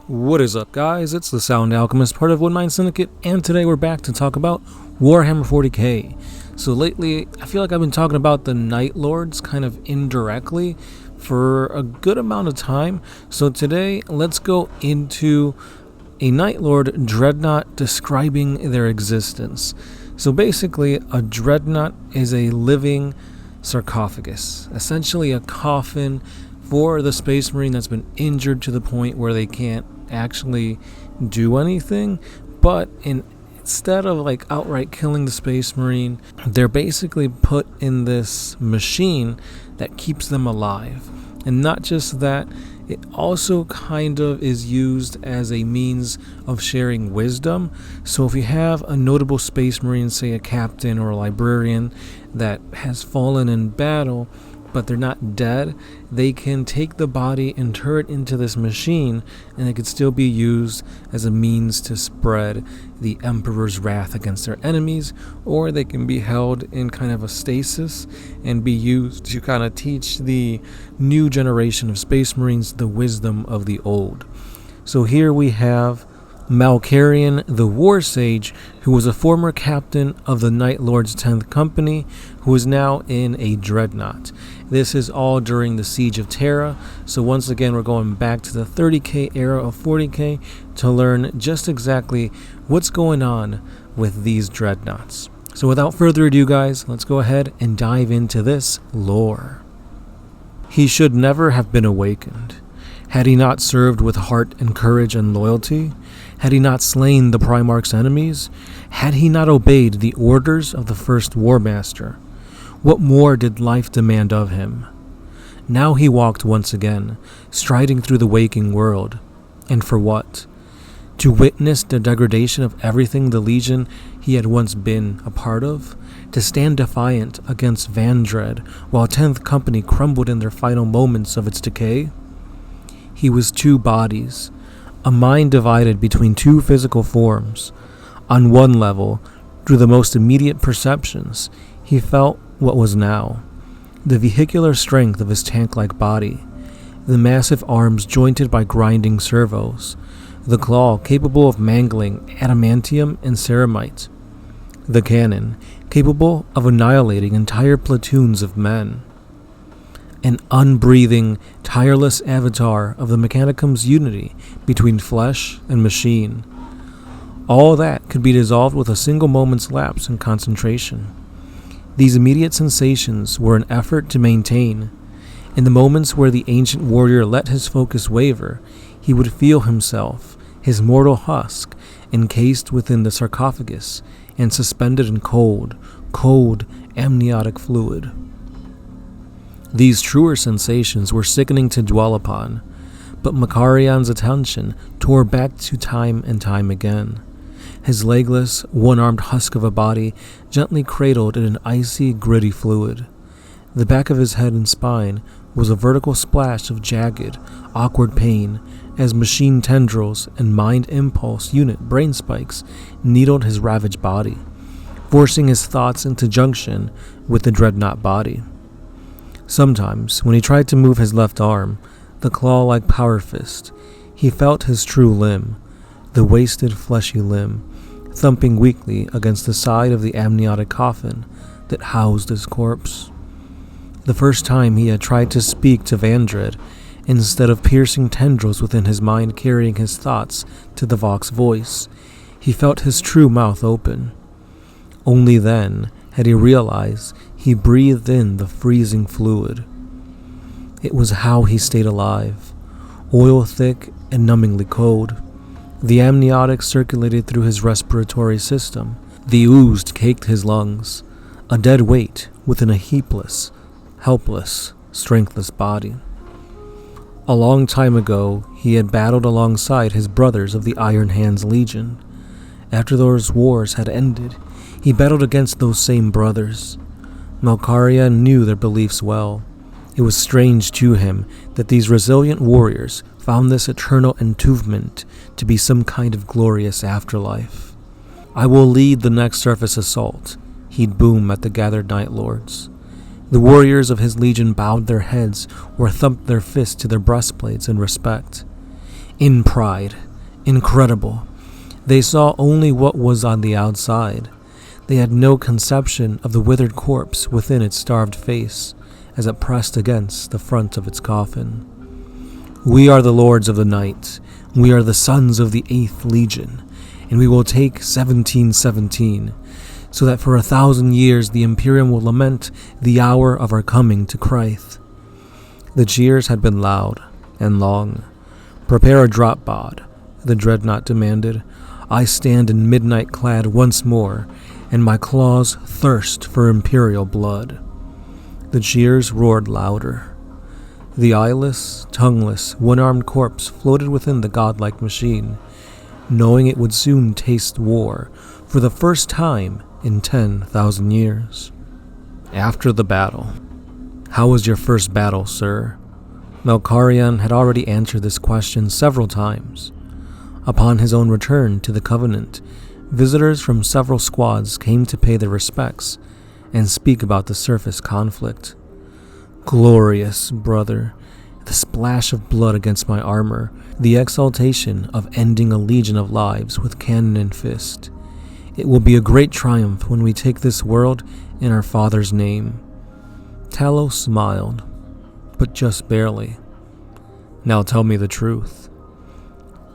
What is up, guys? It's the Sound Alchemist, part of OneMindSyndicate, and today we're back to talk about Warhammer 40k. So lately, I feel like I've been talking about the Night Lords kind of indirectly for a good amount of time. So today, let's go into a Night Lord Dreadnought describing their existence. So basically, a Dreadnought is a living sarcophagus, essentially a coffin for the Space Marine that's been injured to the point where they can't actually do anything. But instead of outright killing the Space Marine, they're basically put in this machine that keeps them alive. And not just that, it also kind of is used as a means of sharing wisdom. So if you have a notable Space Marine, say a captain or a librarian, that has fallen in battle, but they're not dead, they can take the body, inter it into this machine, and it could still be used as a means to spread the Emperor's wrath against their enemies, or they can be held in kind of a stasis and be used to kind of teach the new generation of Space Marines the wisdom of the old. So here we have Malkarian the War Sage, who was a former captain of the Night Lord's 10th Company, who is now in a Dreadnought. This is all during the Siege of Terra, so once again we're going back to the 30k era of 40k to learn just exactly what's going on with these Dreadnoughts. So without further ado, guys, let's go ahead and dive into this lore. He should never have been awakened. Had he not served with heart and courage and loyalty? Had he not slain the Primarch's enemies? Had he not obeyed the orders of the first War Master? What more did life demand of him? Now he walked once again, striding through the waking world. And for what? To witness the degradation of everything the Legion he had once been a part of? To stand defiant against Vandred while 10th Company crumbled in their final moments of its decay? He was two bodies, a mind divided between two physical forms. On one level, through the most immediate perceptions, he felt what was now. The vehicular strength of his tank-like body, the massive arms jointed by grinding servos, the claw capable of mangling adamantium and ceramite, the cannon capable of annihilating entire platoons of men. An unbreathing, tireless avatar of the Mechanicum's unity between flesh and machine. All that could be dissolved with a single moment's lapse in concentration. These immediate sensations were an effort to maintain. In the moments where the ancient warrior let his focus waver, he would feel himself, his mortal husk, encased within the sarcophagus and suspended in cold amniotic fluid. These truer sensations were sickening to dwell upon, but Makarian's attention tore back to time and time again. His legless, one-armed husk of a body gently cradled in an icy, gritty fluid. The back of his head and spine was a vertical splash of jagged, awkward pain as machine tendrils and mind impulse unit brain spikes needled his ravaged body, forcing his thoughts into junction with the Dreadnought body. Sometimes, when he tried to move his left arm, the claw-like power fist, he felt his true limb, the wasted fleshy limb, thumping weakly against the side of the amniotic coffin that housed his corpse. The first time he had tried to speak to Vandred, instead of piercing tendrils within his mind carrying his thoughts to the Vox voice, he felt his true mouth open. Only then had he realized he breathed in the freezing fluid. It was how he stayed alive, oil-thick and numbingly cold. The amniotic circulated through his respiratory system. The ooze caked his lungs, a dead weight within a heapless, helpless, strengthless body. A long time ago, he had battled alongside his brothers of the Iron Hands Legion. After those wars had ended, he battled against those same brothers. Malkaria knew their beliefs well. It was strange to him that these resilient warriors found this eternal entombment to be some kind of glorious afterlife. "I will lead the next surface assault," he'd boom at the gathered Night Lords. The warriors of his legion bowed their heads or thumped their fists to their breastplates in respect. in pride. Incredible. They saw only what was on the outside. They had no conception of the withered corpse within its starved face as it pressed against the front of its coffin. We are the lords of the night. We are the sons of the 8th Legion, and we will take 1717, so that for 1,000 years the Imperium will lament the hour of our coming to Christ. The cheers had been loud and long. Prepare a drop bod, the Dreadnought demanded. I stand in midnight clad once more, and my claws thirst for Imperial blood. The cheers roared louder. The eyeless, tongueless, one-armed corpse floated within the godlike machine, knowing it would soon taste war for the first time in 10,000 years. After the battle. How was your first battle, sir? Malkarian had already answered this question several times. Upon his own return to the Covenant, visitors from several squads came to pay their respects and speak about the surface conflict. Glorious, brother. The splash of blood against my armor, the exaltation of ending a legion of lives with cannon and fist. It will be a great triumph when we take this world in our Father's name. Talos smiled, but just barely. Now tell me the truth.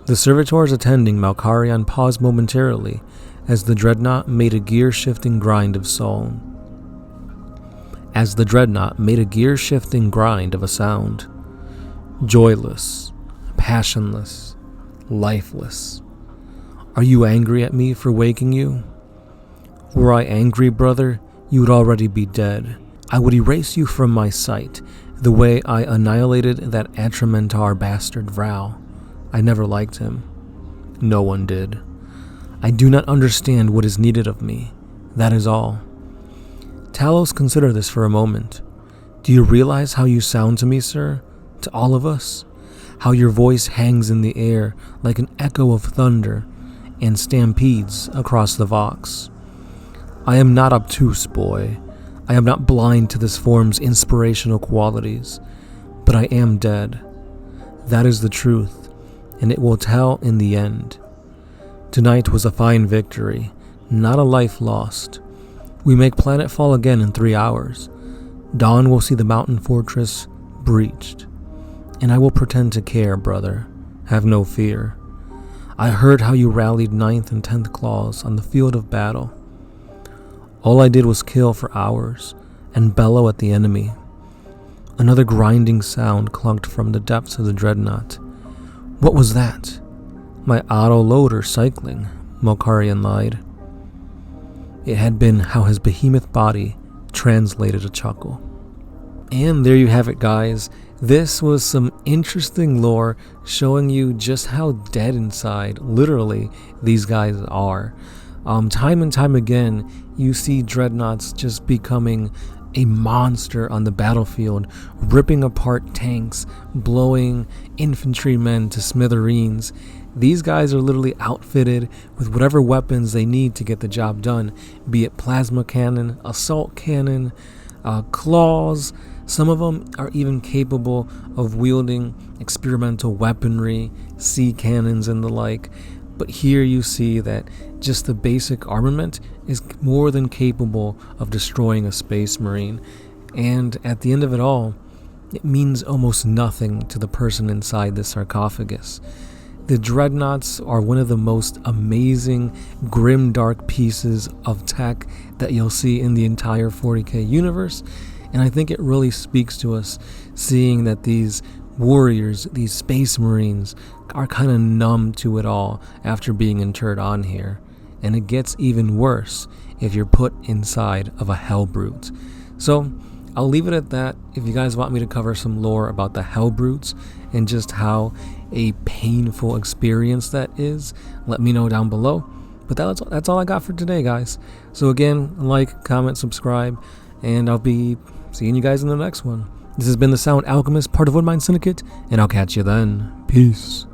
The servitors attending Malkarian paused momentarily as the Dreadnought made a gear-shifting grind of song. As the Dreadnought made a gear-shifting grind of a sound. Joyless, passionless, lifeless. Are you angry at me for waking you? Were I angry, brother, you would already be dead. I would erase you from my sight, the way I annihilated that Atramentar bastard Vrao. I never liked him. No one did. I do not understand what is needed of me. That is all. Talos, consider this for a moment. Do you realize how you sound to me, sir? To all of us? How your voice hangs in the air like an echo of thunder and stampedes across the Vox. I am not obtuse, boy. I am not blind to this form's inspirational qualities, but I am dead. That is the truth, and it will tell in the end. Tonight was a fine victory, not a life lost. We make planetfall again in 3 hours. Dawn will see the mountain fortress breached. And I will pretend to care, brother. Have no fear. I heard how you rallied 9th and 10th Claws on the field of battle. All I did was kill for hours and bellow at the enemy. Another grinding sound clunked from the depths of the Dreadnought. What was that? My auto-loader cycling, Malkarian lied. It had been how his behemoth body translated a chuckle. And there you have it, guys. This was some interesting lore showing you just how dead inside, literally, these guys are. Time and time again, you see Dreadnoughts just becoming a monster on the battlefield, ripping apart tanks, blowing infantrymen to smithereens. These guys are literally outfitted with whatever weapons they need to get the job done, be it plasma cannon, assault cannon, claws. Some of them are even capable of wielding experimental weaponry, sea cannons and the like. But here you see that just the basic armament is more than capable of destroying a space marine. And at the end of it all, it means almost nothing to the person inside the sarcophagus. The Dreadnoughts are one of the most amazing, grim, dark pieces of tech that you'll see in the entire 40k universe. And I think it really speaks to us seeing that these warriors, these space marines, are kind of numb to it all after being interred on here. And it gets even worse if you're put inside of a Hellbrute. So I'll leave it at that. If you guys want me to cover some lore about the Hellbrutes and just how a painful experience that is, let me know down below. But that's all I got for today, guys. So again, like, comment, subscribe, and I'll be seeing you guys in the next one. This has been the Sound Alchemist, part of OneMindSyndicate, and I'll catch you then. Peace.